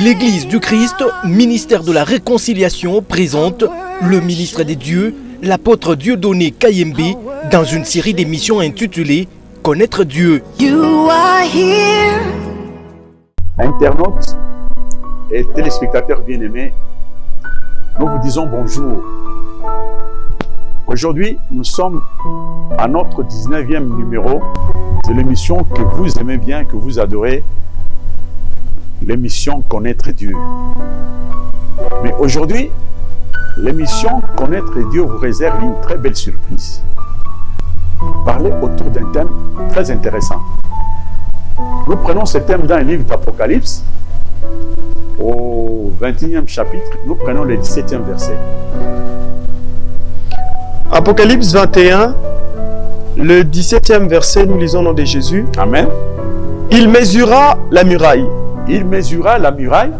L'Église du Christ, ministère de la Réconciliation, présente le ministre des dieux, l'apôtre Dieudonné Kayembe, dans une série d'émissions intitulée « Connaître Dieu ». Internautes et téléspectateurs bien-aimés, nous vous disons bonjour. Aujourd'hui, nous sommes à notre 19e numéro de l'émission que vous aimez bien, que vous adorez, l'émission Connaître Dieu. Mais aujourd'hui, l'émission Connaître Dieu vous réserve une très belle surprise. Parler autour d'un thème très intéressant. Nous prenons ce thème dans le livre d'Apocalypse, au 21e chapitre, nous prenons le 17e verset. Apocalypse 21, le 17e verset, nous lisons au nom de Jésus. Amen. Il mesura la muraille. Il mesura la muraille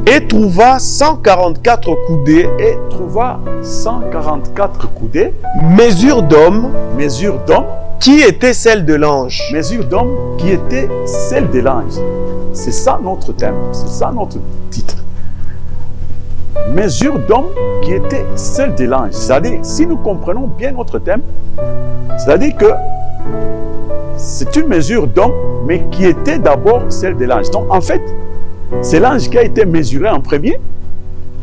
et trouva 144 coudées. Et trouva 144 coudées. Mesure d'homme. Mesure d'homme. Qui était celle de l'ange. Mesure d'homme qui était celle de l'ange. C'est ça notre thème. C'est ça notre titre. Mesure d'homme qui était celle de l'ange. C'est-à-dire, si nous comprenons bien notre thème, c'est-à-dire que c'est une mesure d'homme, mais qui était d'abord celle de l'ange. Donc, en fait, c'est l'ange qui a été mesuré en premier,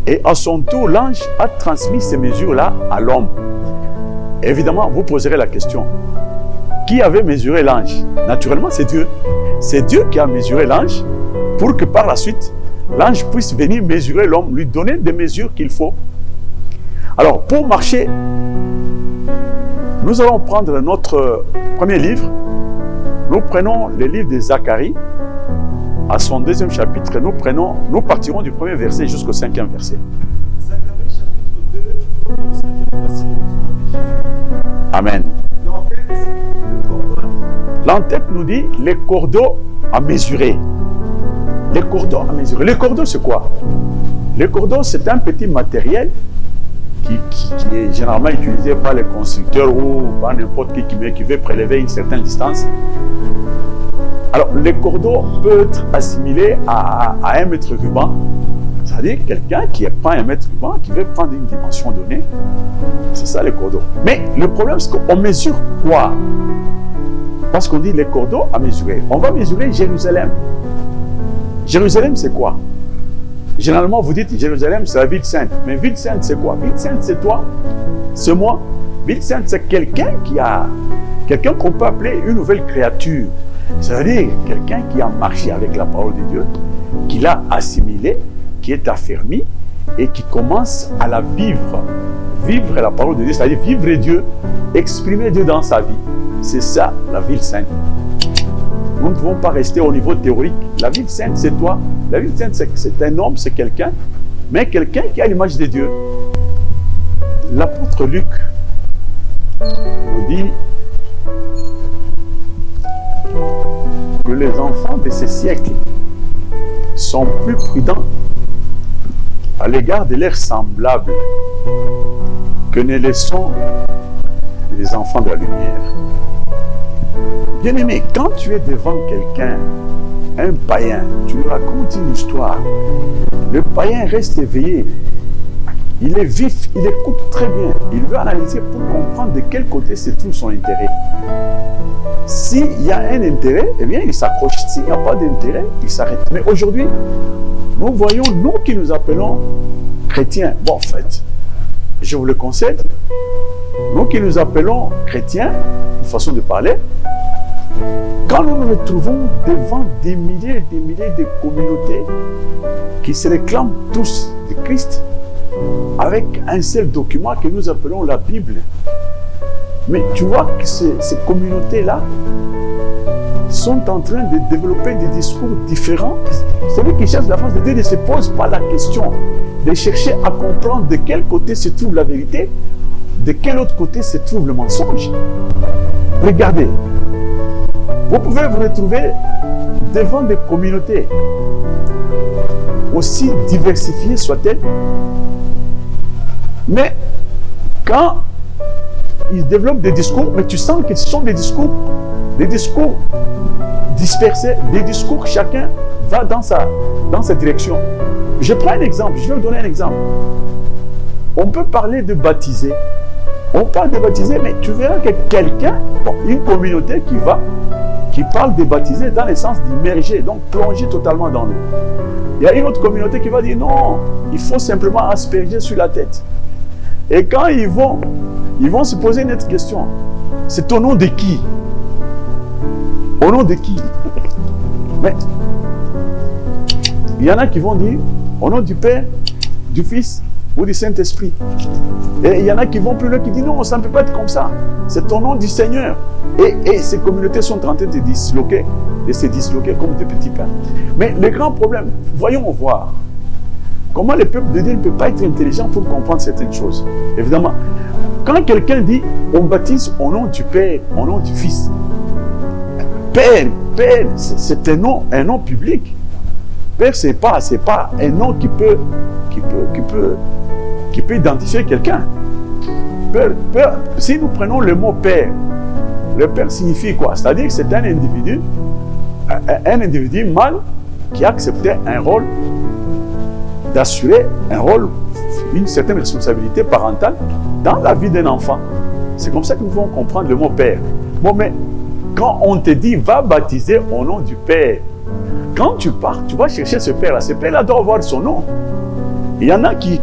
et à son tour, l'ange a transmis ces mesures-là à l'homme. Évidemment, vous poserez la question, qui avait mesuré l'ange? Naturellement, c'est Dieu. C'est Dieu qui a mesuré l'ange pour que par la suite, l'ange puisse venir mesurer l'homme, lui donner des mesures qu'il faut. Alors, pour marcher, nous allons prendre notre premier livre. Nous prenons le livre de Zacharie, à son 2e chapitre. Nous partirons du premier verset jusqu'au 5e verset. Zacharie chapitre 2, verset 5. Amen. L'entête nous dit les cordeaux à mesurer. Les cordeaux à mesurer. Les cordeaux, c'est quoi? Les cordeaux, c'est un petit matériel qui est généralement utilisé par les constructeurs ou par n'importe qui veut prélever une certaine distance. Alors, les cordeaux peuvent être assimilés à un mètre ruban, c'est-à-dire quelqu'un qui prend un mètre ruban, qui veut prendre une dimension donnée. C'est ça les cordeaux. Mais le problème, c'est qu'on mesure quoi? Parce qu'on dit les cordeaux à mesurer. On va mesurer Jérusalem. Jérusalem, c'est quoi? Généralement, vous dites Jérusalem, c'est la ville sainte. Mais ville sainte, c'est quoi? Ville sainte, c'est toi, c'est moi. Ville sainte, c'est quelqu'un qu'on peut appeler une nouvelle créature. C'est-à-dire quelqu'un qui a marché avec la parole de Dieu, qui l'a assimilée, qui est affermi et qui commence à la vivre. Vivre la parole de Dieu, c'est-à-dire vivre Dieu, exprimer Dieu dans sa vie. C'est ça, la ville sainte. Nous ne pouvons pas rester au niveau théorique. La ville sainte, c'est toi. La ville sainte, c'est un homme, c'est quelqu'un, mais quelqu'un qui a l'image de Dieu. L'apôtre Luc nous dit que les enfants de ce siècle sont plus prudents à l'égard de leurs semblables que ne le sont les enfants de la lumière. Bien-aimé, quand tu es devant quelqu'un, un païen, tu lui racontes une histoire, le païen reste éveillé, il est vif, il écoute très bien, il veut analyser pour comprendre de quel côté se trouve son intérêt. S'il y a un intérêt, eh bien il s'accroche. S'il n'y a pas d'intérêt, il s'arrête. Mais aujourd'hui, nous voyons, nous qui nous appelons chrétiens, bon en fait, je vous le concède, nous qui nous appelons chrétiens, une façon de parler, quand nous nous retrouvons devant des milliers et des milliers de communautés qui se réclament tous de Christ, avec un seul document que nous appelons la Bible, mais tu vois que ces communautés-là sont en train de développer des discours différents. Celui qui cherche la face de Dieu ne se pose pas la question de chercher à comprendre de quel côté se trouve la vérité, de quel autre côté se trouve le mensonge. Regardez, vous pouvez vous retrouver devant des communautés, aussi diversifiées soient-elles, mais quand ils développent des discours, mais tu sens que ce sont des discours dispersés, des discours chacun va dans cette direction. Je prends un exemple, je vais vous donner un exemple. On peut parler de baptiser. On parle de baptiser, mais tu verras que quelqu'un, une communauté qui parle de baptiser dans le sens d'immerger, donc plonger totalement dans l'eau. Il y a une autre communauté qui va dire non, il faut simplement asperger sur la tête. Et quand ils vont se poser une autre question. C'est au nom de qui? Au nom de qui? Mais il y en a qui vont dire au nom du Père, du Fils ou du Saint-Esprit. Et il y en a qui vont plus loin, qui disent non, ça ne peut pas être comme ça. C'est au nom du Seigneur. Et ces communautés sont en train de se disloquer comme des petits pains. Mais le grand problème, voyons voir comment le peuple de Dieu ne peut pas être intelligent pour comprendre certaines choses. Évidemment, quand quelqu'un dit on baptise au nom du Père, au nom du Fils, Père, c'est un nom public. Père, c'est pas un nom qui peut identifier quelqu'un. Père, si nous prenons le mot Père, le Père signifie quoi? C'est-à-dire que c'est un individu mâle qui a accepté un rôle, d'assurer un rôle, une certaine responsabilité parentale dans la vie d'un enfant. C'est comme ça que nous devons comprendre le mot Père. Bon, mais quand on te dit va baptiser au nom du Père, quand tu pars, tu vas chercher ce Père-là doit avoir son nom. Il y en a qui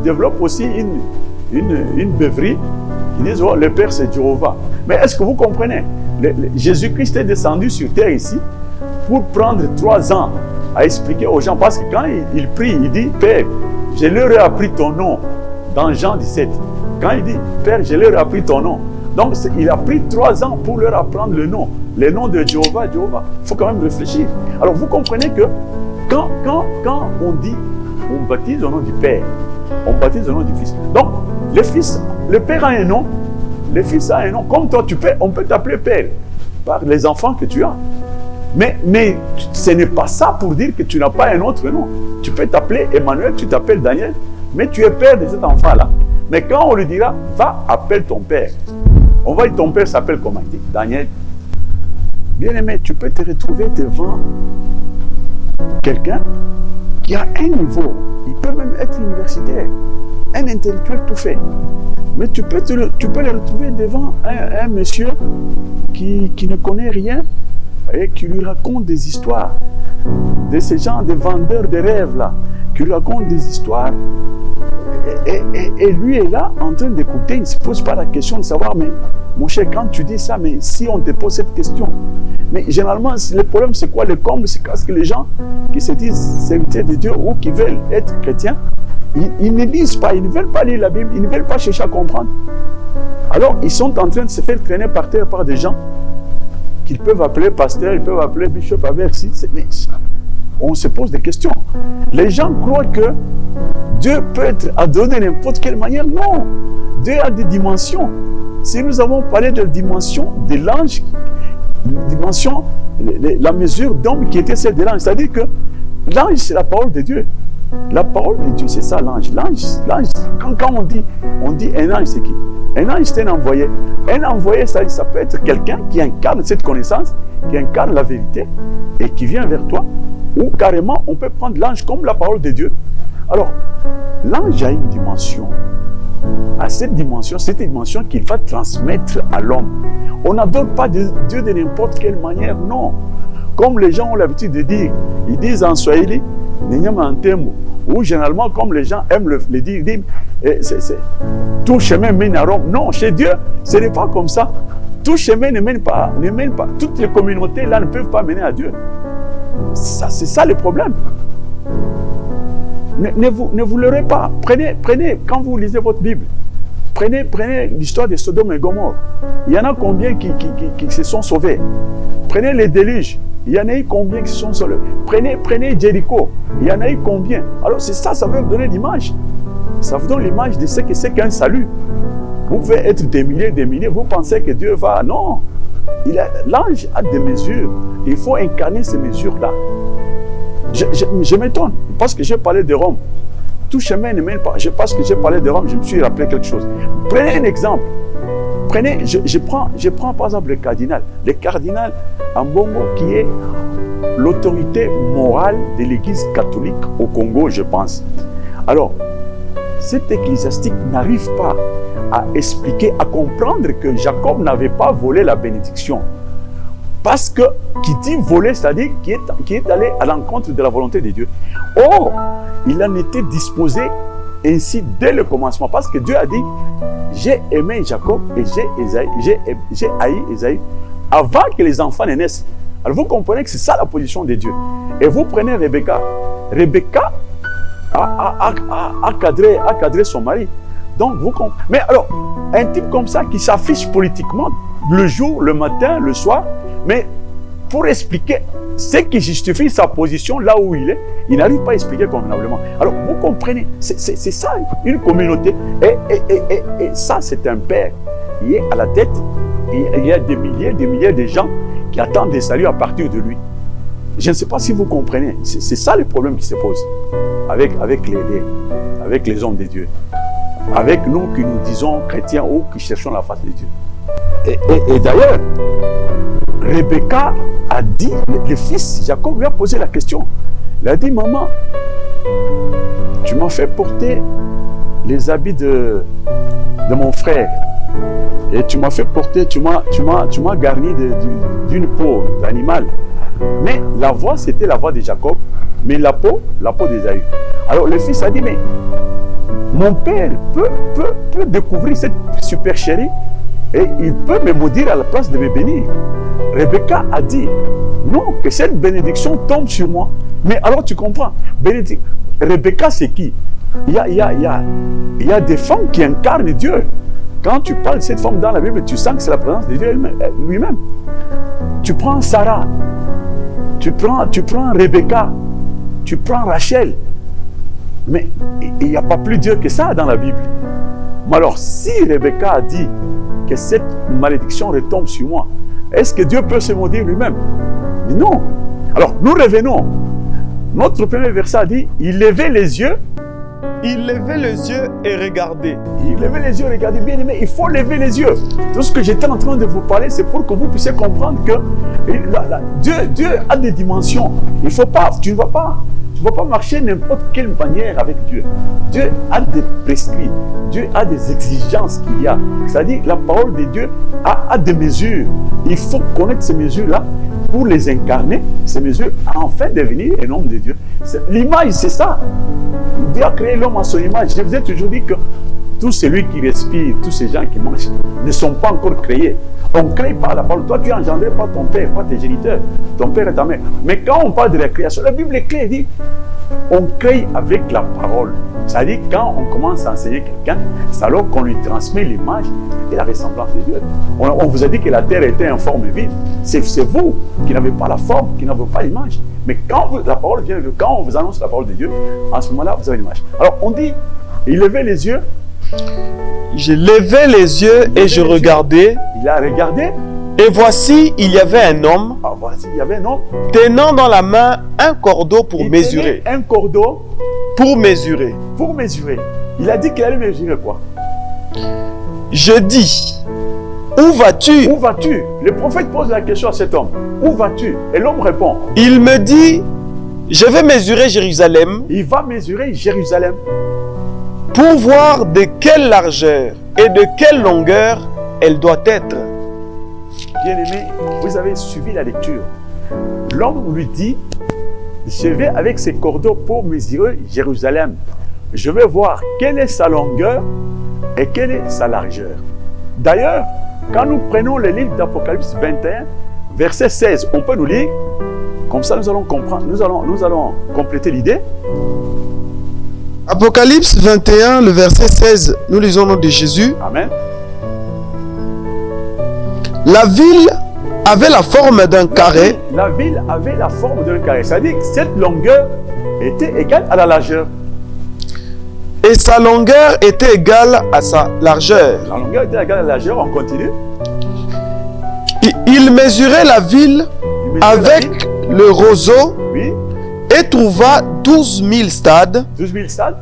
développent aussi une beuverie, qui disent oh, le Père c'est Jéhovah. Mais est-ce que vous comprenez? Jésus-Christ est descendu sur terre ici pour prendre 3 ans à expliquer aux gens, parce que quand il prie, il dit Père, je leur ai appris ton nom dans Jean 17. Quand il dit Père, je leur ai appris ton nom. Donc il a pris 3 ans pour leur apprendre le nom de Jéhovah. Il faut quand même réfléchir. Alors vous comprenez que quand on dit on baptise au nom du Père, on baptise au nom du Fils. Donc le Père a un nom, le Fils a un nom. Comme toi on peut t'appeler Père par les enfants que tu as. Mais ce n'est pas ça pour dire que tu n'as pas un autre nom. Tu peux t'appeler Emmanuel, tu t'appelles Daniel, mais tu es père de cet enfant-là. Mais quand on lui dira, va, appelle ton père. On va dire, ton père s'appelle comment? Il dit, Daniel. Bien-aimé, tu peux te retrouver devant quelqu'un qui a un niveau. Il peut même être universitaire, un intellectuel tout fait. Mais tu peux le retrouver devant un monsieur qui ne connaît rien et qui lui raconte des histoires. De ces gens, des vendeurs de rêves là, qui lui racontent des histoires. Et lui est là en train d'écouter, il ne se pose pas la question de savoir, mais mon cher, quand tu dis ça, mais si on te pose cette question, mais généralement, le problème c'est quoi? Le comble, c'est parce que les gens qui se disent serviteurs de Dieu ou qui veulent être chrétiens, ils ne lisent pas, ils ne veulent pas lire la Bible, ils ne veulent pas chercher à comprendre. Alors, ils sont en train de se faire traîner par terre par des gens qu'ils peuvent appeler pasteur, ils peuvent appeler bishop avec si. Mais on se pose des questions. Les gens croient que Dieu peut être adoré de n'importe quelle manière. Non. Dieu a des dimensions. Si nous avons parlé de la dimension de l'ange, la mesure d'homme qui était celle de l'ange, c'est-à-dire que l'ange, c'est la parole de Dieu. La parole de Dieu, c'est ça l'ange. L'ange, quand on dit un ange, c'est qui? Un ange, c'est un envoyé. Un envoyé, ça peut être quelqu'un qui incarne cette connaissance, qui incarne la vérité et qui vient vers toi. Ou carrément, on peut prendre l'ange comme la parole de Dieu. Alors, l'ange a une dimension. À cette dimension qu'il va transmettre à l'homme. On n'adore pas Dieu de n'importe quelle manière, non. Comme les gens ont l'habitude de dire, ils disent en Swahili, ou généralement, comme les gens aiment le dire, ils disent, tout chemin mène à Rome. Non, chez Dieu, ce n'est pas comme ça. Tout chemin ne mène pas. Toutes les communautés là ne peuvent pas mener à Dieu. C'est ça le problème. Ne vous leurrez pas. Prenez, quand vous lisez votre Bible, prenez l'histoire de Sodome et Gomorrhe. Il y en a combien qui se sont sauvés? Prenez les déluges. Il y en a eu combien qui se sont sauvés? Prenez Jéricho. Il y en a eu combien? Alors c'est ça, ça veut vous donner l'image. Ça vous donne l'image de ce que c'est qu'un salut. Vous pouvez être des milliers, vous pensez que Dieu va... Non. L'ange a des mesures. Il faut incarner ces mesures-là. Je m'étonne, parce que j'ai parlé de Rome. Tout chemin ne mène pas. Parce que j'ai parlé de Rome, je me suis rappelé quelque chose. Prenez un exemple. prenez, je prends par exemple le cardinal. Le cardinal Ambongo qui est l'autorité morale de l'Église catholique au Congo, je pense. Alors, cet ecclésiastique n'arrive pas à expliquer, à comprendre que Jacob n'avait pas volé la bénédiction. Parce que, qui dit voler, c'est-à-dire qui est allé à l'encontre de la volonté de Dieu. Or, il en était disposé ainsi dès le commencement. Parce que Dieu a dit, j'ai aimé Jacob et j'ai haï Ésaü avant que les enfants ne naissent. Alors vous comprenez que c'est ça la position de Dieu. Et vous prenez Rebecca. Rebecca a cadré son mari. Donc vous comprenez. Mais alors, un type comme ça qui s'affiche politiquement le jour, le matin, le soir, mais pour expliquer ce qui justifie sa position là où il est, il n'arrive pas à expliquer convenablement. Alors vous comprenez, c'est ça une communauté. Et ça, c'est un père. Il est à la tête. Il y a des milliers de gens qui attendent des saluts à partir de lui. Je ne sais pas si vous comprenez. C'est ça le problème qui se pose avec les hommes de Dieu. Avec nous qui nous disons chrétiens ou qui cherchons la face de Dieu. Et d'ailleurs, Rebecca a dit, le fils Jacob lui a posé la question. Il a dit, maman, tu m'as fait porter les habits de mon frère. Et tu m'as fait porter, tu m'as garni d'une peau d'animal. Mais la voix, c'était la voix de Jacob, mais la peau d'Ésaü. Alors le fils a dit, mais mon père peut découvrir cette supercherie et il peut me maudire à la place de me bénir. Rebecca a dit, non, que cette bénédiction tombe sur moi. Mais alors tu comprends, Rebecca c'est qui? Il y a des femmes qui incarnent Dieu. Quand tu parles de cette femme dans la Bible, tu sens que c'est la présence de Dieu lui-même. Tu prends Sarah, tu prends Rebecca, tu prends Rachel. Mais il n'y a pas plus Dieu que ça dans la Bible. Mais alors, si Rebecca a dit que cette malédiction retombe sur moi, est-ce que Dieu peut se maudire lui-même? Non. Alors, nous revenons. Notre premier verset a dit, il levait les yeux. Il levait les yeux et regardait. Il levait les yeux et regardait. Bien aimé, il faut lever les yeux. Tout ce que j'étais en train de vous parler, c'est pour que vous puissiez comprendre que Dieu a des dimensions. Il faut pas, tu ne vas pas marcher n'importe quelle manière avec Dieu. Dieu a des prescrits. Dieu a des exigences qu'il y a. C'est-à-dire la parole de Dieu a des mesures. Il faut connaître ces mesures-là pour les incarner, ces mesures, enfin devenir un homme de Dieu. L'image, c'est ça. Dieu a créé l'homme à son image. Je vous ai toujours dit que tous celui qui respire, tous ces gens qui marchent, ne sont pas encore créés. On ne crée pas la parole. Toi, tu es engendré par ton père, par tes géniteurs, ton père et ta mère. Mais quand on parle de la création, la Bible est claire, elle dit on crée avec la parole. C'est-à-dire, quand on commence à enseigner quelqu'un, c'est alors qu'on lui transmet l'image et la ressemblance de Dieu. On vous a dit que la terre était en forme vive. C'est vous qui n'avez pas la forme, qui n'avez pas l'image. Mais quand la parole vient, quand on vous annonce la parole de Dieu, en ce moment-là, vous avez l'image. Alors, on dit, il levait les yeux. Je levais les yeux et je regardais. Il a regardé. Et voici, il y avait un homme. Tenant dans la main un cordeau pour mesurer. Un cordeau pour mesurer. Pour mesurer. Il a dit qu'il allait mesurer quoi? Je dis, où vas-tu? Où vas-tu? Le prophète pose la question à cet homme. Où vas-tu? Et l'homme répond. Il me dit, je vais mesurer Jérusalem. Il va mesurer Jérusalem. Pour voir de quelle largeur et de quelle longueur elle doit être. Bien-aimé, vous avez suivi la lecture. L'homme lui dit, je vais avec ces cordeaux pour mesurer Jérusalem. Je vais voir quelle est sa longueur et quelle est sa largeur. D'ailleurs, quand nous prenons le livre d'Apocalypse 21, verset 16, on peut nous lire, comme ça nous allons comprendre, nous allons compléter l'idée. Apocalypse 21, le verset 16, nous lisons au nom de Jésus. Amen. La ville avait la forme d'un carré. La ville avait la forme d'un carré. C'est-à-dire que cette longueur était égale à la largeur. Et sa longueur était égale à sa largeur. La longueur était égale à la largeur, on continue. Il mesurait la ville avec le roseau. Oui. Et trouva 12 000 stades. 12 000 stades.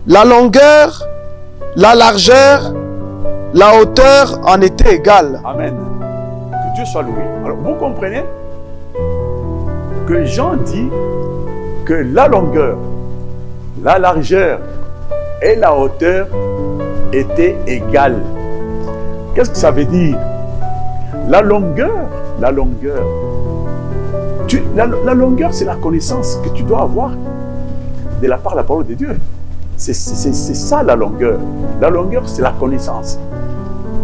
La longueur, la largeur la hauteur en était égale. Amen. Que Dieu soit loué. Alors, vous comprenez que Jean dit que la longueur, la largeur et la hauteur étaient égales. Qu'est-ce que ça veut dire? La longueur, la longueur, c'est la connaissance que tu dois avoir de la part de la parole de Dieu. C'est ça la longueur. La longueur, c'est la connaissance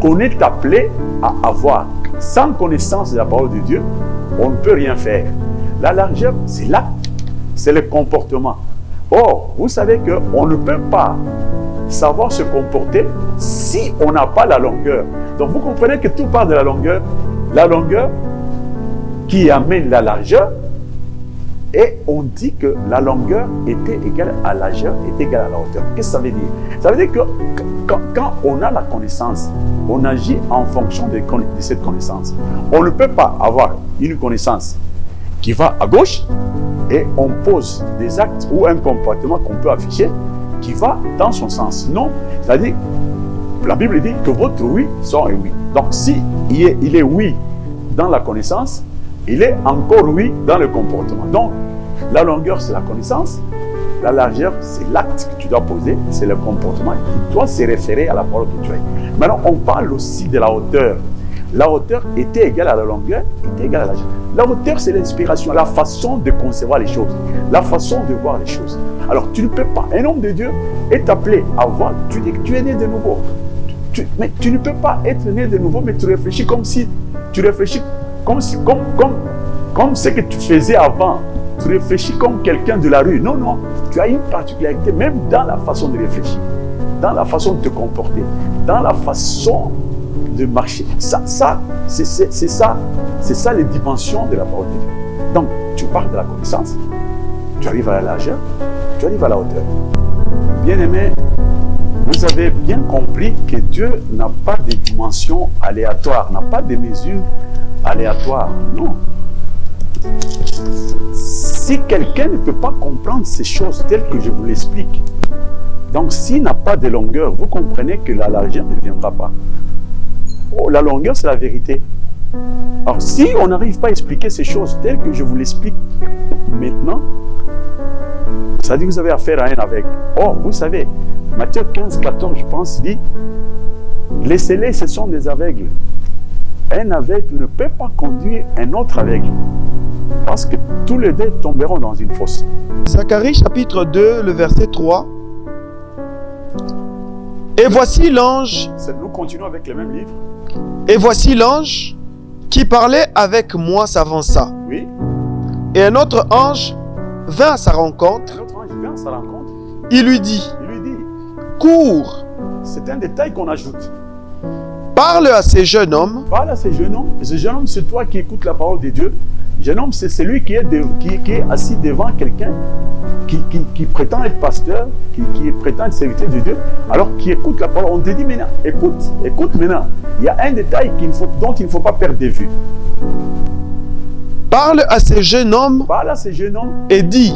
qu'on est appelé à avoir. Sans connaissance de la parole de Dieu, on ne peut rien faire. La largeur, c'est l'acte, c'est le comportement. Or, vous savez qu'on ne peut pas savoir se comporter si on n'a pas la longueur. Donc, vous comprenez que tout part de la longueur qui amène la largeur. Et on dit que la longueur était égale à la largeur, était égale à la hauteur. Qu'est-ce que ça veut dire? Ça veut dire que quand on a la connaissance, on agit en fonction de cette connaissance. On ne peut pas avoir une connaissance qui va à gauche et on pose des actes ou un comportement qu'on peut afficher qui va dans son sens. Non, c'est-à-dire, la Bible dit que votre oui sont un oui. Donc si il est oui dans la connaissance, il est encore oui dans le comportement. Donc, la longueur, c'est la connaissance. La largeur, c'est l'acte que tu dois poser. C'est le comportement qui doit se référer à la parole que tu as. Maintenant, on parle aussi de la hauteur. La hauteur était égale à la longueur, était égale à la largeur. La hauteur, c'est l'inspiration, la façon de concevoir les choses, la façon de voir les choses. Alors, tu ne peux pas. Un homme de Dieu est appelé à voir. Tu dis que tu es né de nouveau. Mais tu ne peux pas être né de nouveau, mais tu réfléchis comme si... Tu réfléchis comme ce que tu faisais avant. Tu réfléchis comme quelqu'un de la rue. Non, non. Tu as une particularité, même dans la façon de réfléchir, dans la façon de te comporter, dans la façon de marcher. C'est ça les dimensions de la parole de Dieu. Donc, tu pars de la connaissance, tu arrives à la largeur, tu arrives à la hauteur. Bien-aimés, vous avez bien compris que Dieu n'a pas de dimensions aléatoires, n'a pas de mesures aléatoires. Non. Si quelqu'un ne peut pas comprendre ces choses telles que je vous l'explique, donc s'il n'a pas de longueur, vous comprenez que la largeur ne viendra pas. Oh, la longueur, c'est la vérité. Alors, si on n'arrive pas à expliquer ces choses telles que je vous l'explique maintenant, ça dit que vous avez affaire à un aveugle. Or, vous savez, Matthieu 15, 14, je pense, dit, laissez-les, ce sont des aveugles. Un aveugle ne peut pas conduire un autre aveugle, parce que tous les deux tomberont dans une fosse. Zacharie chapitre 2, le verset 3. Et voici l'ange. Nous continuons avec le même livre. Et voici l'ange qui parlait avec moi s'avança. Oui. Et un autre ange vint à sa rencontre. Un autre ange vient à sa rencontre. Il lui dit, cours. C'est un détail qu'on ajoute. Parle à ces jeunes hommes. Parle à ces jeunes hommes. Et ce jeune homme, c'est toi qui écoutes la parole de Dieu. Jeune homme, c'est celui qui est assis devant quelqu'un qui prétend être pasteur, qui prétend être serviteur de Dieu, alors qui écoute la parole. On te dit maintenant, écoute maintenant. Il y a un détail dont il ne faut pas perdre de vue. Parle à ces jeunes hommes. Parle à ces jeunes hommes. Et dis,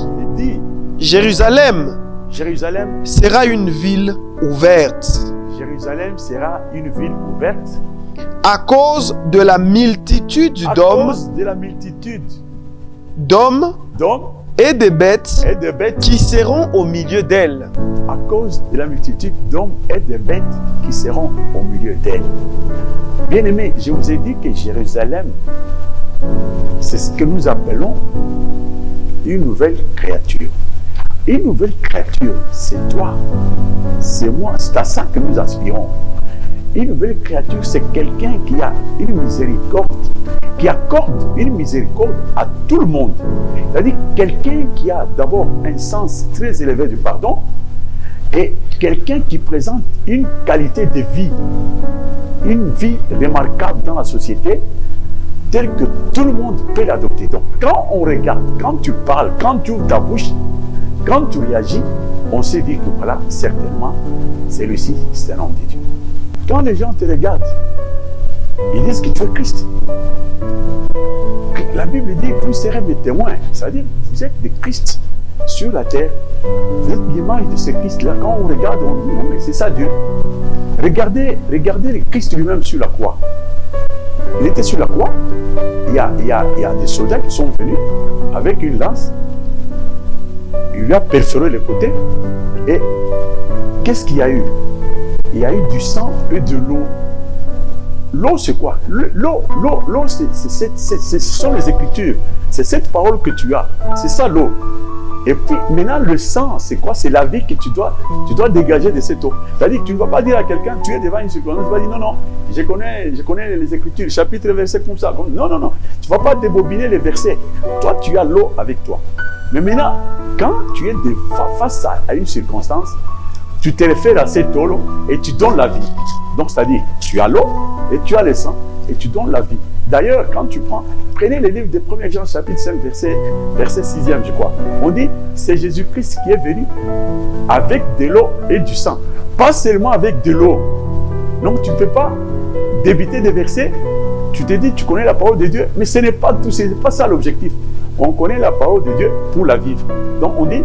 Jérusalem sera une ville ouverte. Jérusalem sera une ville ouverte. À cause de la multitude d'hommes. D'hommes et de bêtes qui seront au milieu d'elle. À cause de la multitude d'hommes et de bêtes qui seront au milieu d'elle. Bien-aimés, je vous ai dit que Jérusalem, c'est ce que nous appelons une nouvelle créature. Une nouvelle créature, c'est toi, c'est moi, c'est à ça que nous aspirons. Une nouvelle créature, c'est quelqu'un qui a une miséricorde, qui accorde une miséricorde à tout le monde. C'est-à-dire quelqu'un qui a d'abord un sens très élevé du pardon et quelqu'un qui présente une qualité de vie, une vie remarquable dans la société, telle que tout le monde peut l'adopter. Donc quand on regarde, quand tu parles, quand tu ouvres ta bouche, quand tu réagis, on se dit que voilà, certainement, celui-ci, c'est un homme de Dieu. Quand les gens te regardent, ils disent que tu es Christ. La Bible dit que vous serez mes témoins. C'est-à-dire que vous êtes des Christ sur la terre. Vous êtes l'image de ce Christ-là. Quand on regarde, on dit non, mais c'est ça Dieu. Regardez le Christ lui-même sur la croix. Il était sur la croix. Il y a des soldats qui sont venus avec une lance. Il lui a perforé le côté. Et qu'est-ce qu'il y a eu? Il y a eu du sang et de l'eau. L'eau, c'est quoi? L'eau, ce sont les Écritures. C'est cette parole que tu as. C'est ça l'eau. Et puis maintenant, le sang, c'est quoi? C'est la vie que tu dois dégager de cette eau. C'est-à-dire que tu ne vas pas dire à quelqu'un, tu es devant une circonstance, tu vas dire non, je connais les Écritures, chapitre, verset comme ça. Non. Tu ne vas pas débobiner les versets. Toi, tu as l'eau avec toi. Mais maintenant, quand tu es face à une circonstance, tu te réfères à cette eau et tu donnes la vie. Donc, c'est-à-dire, tu as l'eau et tu as le sang et tu donnes la vie. D'ailleurs, quand tu prenez les livres de 1 Jean chapitre 5, verset 6e, je crois. On dit, c'est Jésus-Christ qui est venu avec de l'eau et du sang. Pas seulement avec de l'eau. Donc, tu ne peux pas débiter des versets. Tu te dis, tu connais la parole de Dieu, mais ce n'est pas tout, c'est pas ça l'objectif. On connaît la parole de Dieu pour la vivre. Donc, on dit,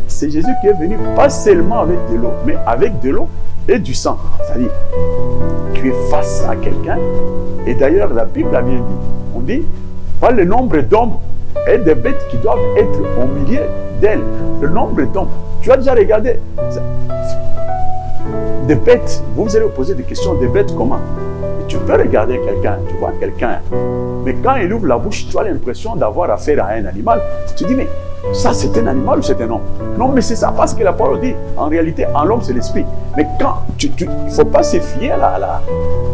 c'est Jésus qui est venu pas seulement avec de l'eau, mais avec de l'eau et du sang. C'est-à-dire, tu es face à quelqu'un, et d'ailleurs la Bible a bien dit, on dit, pas le nombre d'hommes et de bêtes qui doivent être au milieu d'elle. Le nombre d'hommes. Tu as déjà regardé des bêtes, vous allez vous poser des questions, des bêtes comment? Et tu peux regarder quelqu'un, tu vois quelqu'un, mais quand il ouvre la bouche, tu as l'impression d'avoir affaire à un animal. Tu te dis, mais ça c'est un animal ou c'est un homme? Non, mais c'est ça, parce que la parole dit, en réalité, en l'homme c'est l'esprit. Mais quand, il ne faut pas se fier à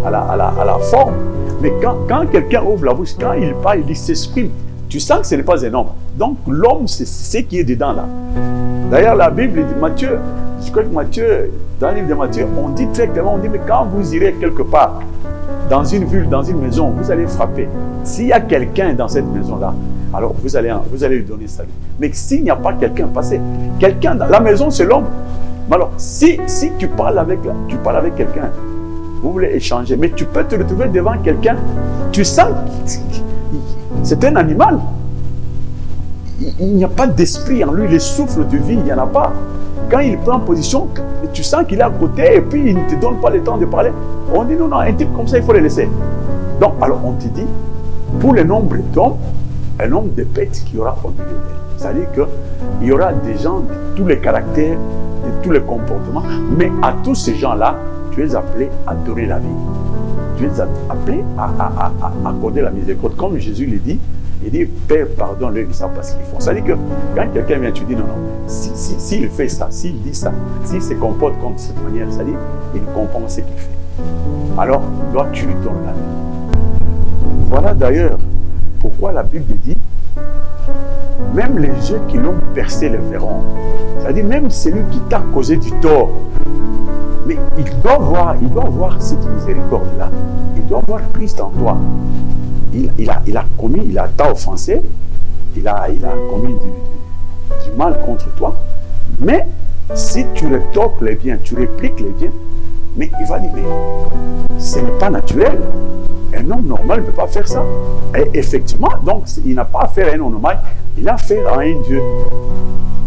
la forme. Mais quand quelqu'un ouvre la bouche, quand il parle, il s'exprime, tu sens que ce n'est pas un homme. Donc l'homme, c'est ce qui est dedans là. D'ailleurs, la Bible dit, Matthieu, je crois que Matthieu, dans le livre de Matthieu, on dit très clairement, on dit, mais quand vous irez quelque part, dans une ville, dans une maison, vous allez frapper. S'il y a quelqu'un dans cette maison-là, alors vous allez lui donner salut. Mais s'il n'y a pas quelqu'un, quelqu'un dans la maison, c'est l'homme. Mais alors, si tu parles avec quelqu'un, vous voulez échanger, mais tu peux te retrouver devant quelqu'un, tu sens que c'est un animal. Il n'y a pas d'esprit en lui, le souffle de vie, il n'y en a pas. Quand il prend position, tu sens qu'il est à côté et puis il ne te donne pas le temps de parler. On dit non, un type comme ça, il faut le laisser. Donc, alors on te dit, pour le nombre d'hommes, un nombre de bêtes qu'il y aura au milieu d'elle. C'est-à-dire qu'il y aura des gens de tous les caractères, de tous les comportements, mais à tous ces gens-là, tu es appelé à donner la vie. Tu es appelé à accorder la miséricorde. Comme Jésus le dit, il dit, Père, pardonne-leur, ils ne savent pas ce qu'ils font. C'est-à-dire que quand quelqu'un vient, tu dis non, s'il fait ça, s'il dit ça, s'il se comporte comme de cette manière, c'est-à-dire, il comprend ce qu'il fait. Alors, toi, tu lui donnes la vie. Voilà d'ailleurs pourquoi la Bible dit, même les yeux qui l'ont percé le verront. C'est-à-dire, même celui qui t'a causé du tort, mais il doit voir cette miséricorde-là. Il doit voir Christ en toi. Il t'a offensé, il a commis du mal contre toi, mais si tu rétorques les biens, tu répliques les biens, mais il va dire, mais ce n'est pas naturel. Un homme normal ne peut pas faire ça. Et effectivement, donc, il n'a pas affaire à un homme normal, il a affaire à un Dieu.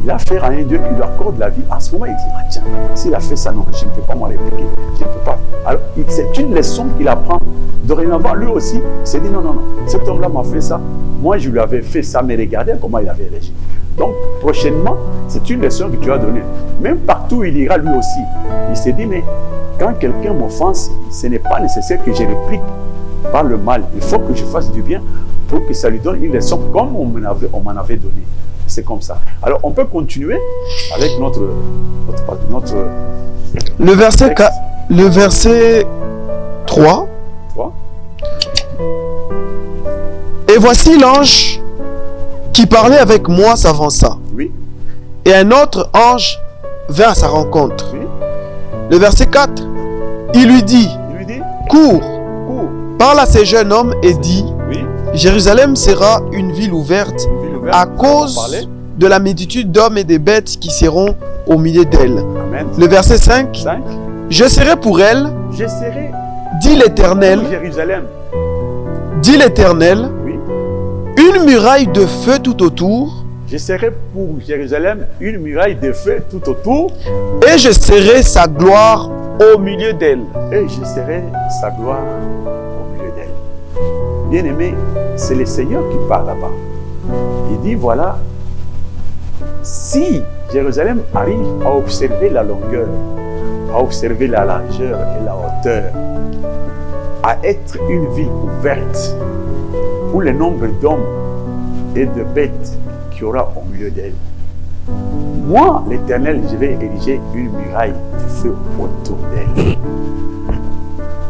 Il a affaire à un Dieu qui lui accorde la vie. À ce moment, il dit, ah tiens, s'il a fait ça, non, je ne peux pas m'en répliquer. Je ne peux pas. Alors, c'est une leçon qu'il apprend. Dorénavant, lui aussi, il s'est dit, non, cet homme-là m'a fait ça. Moi, je lui avais fait ça, mais regardez comment il avait réagi. Donc, prochainement, c'est une leçon que tu as donnée. Même partout où il ira, lui aussi, il s'est dit, mais quand quelqu'un m'offense, ce n'est pas nécessaire que je réplique par le mal. Il faut que je fasse du bien pour que ça lui donne une leçon comme on m'en avait donné. C'est comme ça. Alors, on peut continuer avec notre le verset 3. Et voici l'ange qui parlait avec moi s'avança. Oui. Et un autre ange vint à sa rencontre. Oui. Le verset 4. Il lui dit, cours, parle à ces jeunes hommes et dis, oui. Jérusalem sera une ville ouverte à cause de la multitude d'hommes et des bêtes qui seront au milieu d'elle. Amen. Le verset 5. Je serai pour elle, dit l'Éternel, Jérusalem. Dit l'Éternel, oui. Une muraille de feu tout autour. Je serai pour Jérusalem une muraille de feu tout autour. Et je serai sa gloire au milieu d'elle. Et je serai sa gloire au milieu d'elle. Bien-aimé, c'est le Seigneur qui parle là-bas. Il dit, voilà, si Jérusalem arrive à observer la longueur, à observer la largeur et la hauteur, à être une ville ouverte pour le nombre d'hommes et de bêtes qu'il y aura au milieu d'elle, moi, l'Éternel, je vais ériger une muraille de feu autour d'elle.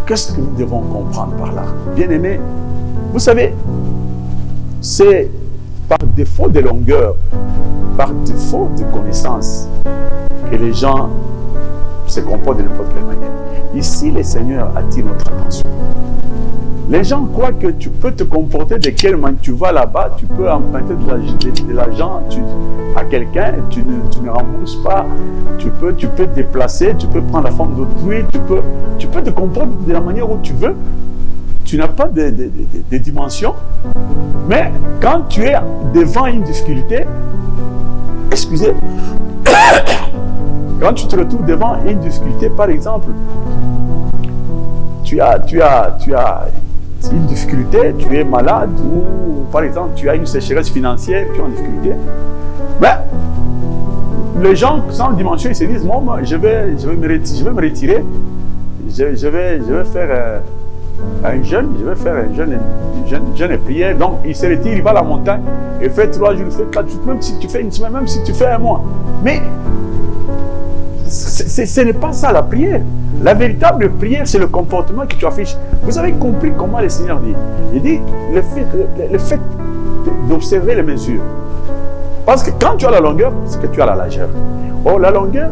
Qu'est-ce que nous devons comprendre par là? Bien-aimés, vous savez, c'est par défaut de longueur, par défaut de connaissance, que les gens se comportent de n'importe quelle manière. Ici, le Seigneur attire notre attention. Les gens croient que tu peux te comporter de quelle manière. Tu vas là-bas, tu peux emprunter de l'argent à quelqu'un, tu ne rembourses pas, tu peux te déplacer, tu peux prendre la forme d'autrui, tu peux te comporter de la manière où tu veux. Tu n'as pas de dimension. Mais quand tu es devant une difficulté, excusez, quand tu te retrouves devant une difficulté, par exemple, tu as une difficulté, tu es malade, ou par exemple tu as une sécheresse financière, tu es en difficulté, mais les gens sans dimension, ils se disent, moi je vais me retirer, je vais faire un jeûne, un jeûne et prière. Donc il se retire, il va à la montagne, et fait 3 jours, il fait 4 jours, même si tu fais une semaine, même si tu fais un mois. Mais ce n'est pas ça la prière. La véritable prière, c'est le comportement que tu affiches. Vous avez compris comment le Seigneur dit. Il dit le fait d'observer les mesures. Parce que quand tu as la longueur, c'est que tu as la largeur. Or, la longueur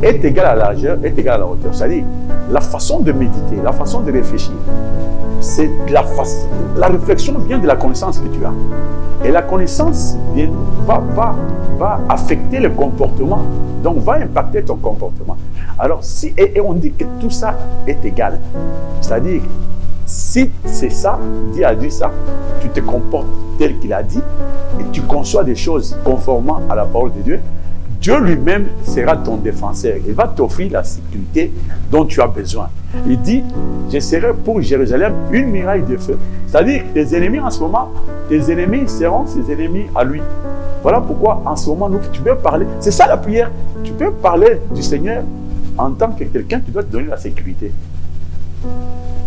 est égale à la largeur, est égale à la hauteur. C'est-à-dire, la façon de méditer, la façon de réfléchir, c'est la réflexion vient de la connaissance que tu as. Et la connaissance va affecter le comportement, donc va impacter ton comportement. Alors, et on dit que tout ça est égal. C'est-à-dire, si c'est ça, Dieu a dit ça, tu te comportes tel qu'il a dit, et tu conçois des choses conformément à la parole de Dieu, Dieu lui-même sera ton défenseur. Il va t'offrir la sécurité dont tu as besoin. Il dit, je serai pour Jérusalem une muraille de feu. C'est-à-dire, tes ennemis en ce moment, tes ennemis seront ses ennemis à lui. Voilà pourquoi en ce moment, tu peux parler. C'est ça la prière. Tu peux parler du Seigneur en tant que quelqu'un qui doit te donner la sécurité.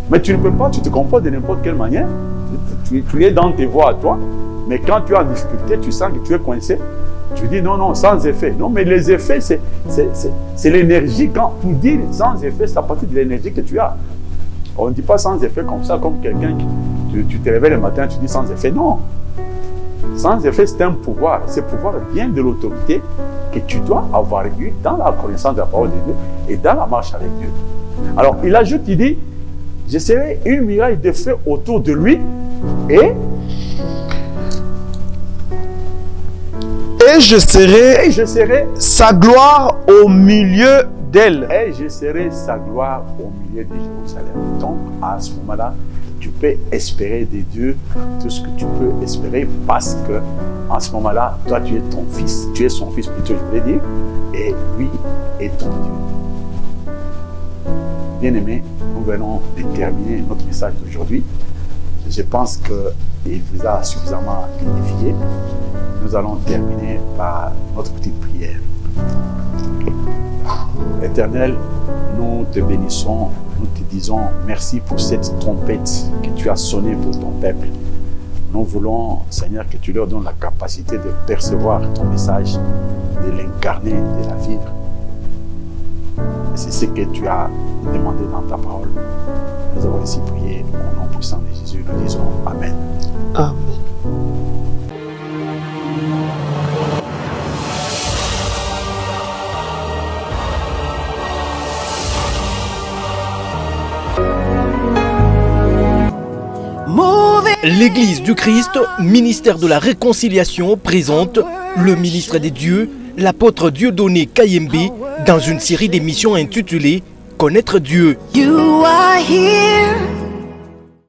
Mais tu ne peux pas, tu te comportes de n'importe quelle manière. Tu es dans tes voies à toi. Mais quand tu es en difficulté, tu sens que tu es coincé. Tu dis non, sans effet. Non, mais les effets, c'est l'énergie. Pour dire sans effet, c'est à partir de l'énergie que tu as. On ne dit pas sans effet comme ça, comme quelqu'un qui tu te réveilles le matin, tu dis sans effet. Non. Sans effet, c'est un pouvoir. Ce pouvoir vient de l'autorité que tu dois avoir eu dans la connaissance de la parole de Dieu et dans la marche avec Dieu. Alors, il ajoute, il dit, je serai une muraille de feu autour de lui et je serai sa gloire au milieu d'elle. Et je serai sa gloire au milieu de Jérusalem. Donc, à ce moment-là, tu peux espérer de Dieu tout ce que tu peux espérer parce que, en ce moment-là, toi, tu es ton fils. Tu es son fils, plutôt, je voulais dire. Et lui est ton Dieu. Bien-aimés, nous venons de terminer notre message d'aujourd'hui. Je pense qu'il vous a suffisamment édifié. Nous allons terminer par notre petite prière. Éternel, nous te bénissons, nous te disons merci pour cette trompette que tu as sonnée pour ton peuple. Nous voulons, Seigneur, que tu leur donnes la capacité de percevoir ton message, de l'incarner, de la vivre. C'est ce que tu as demandé dans ta parole. Nous avons ainsi prié au nom puissant de Jésus. Nous disons Amen. Amen. L'Église du Christ, ministère de la réconciliation, présente le ministre des dieux, l'apôtre Dieudonné Kayembe, dans une série d'émissions intitulée Connaître Dieu. You are here.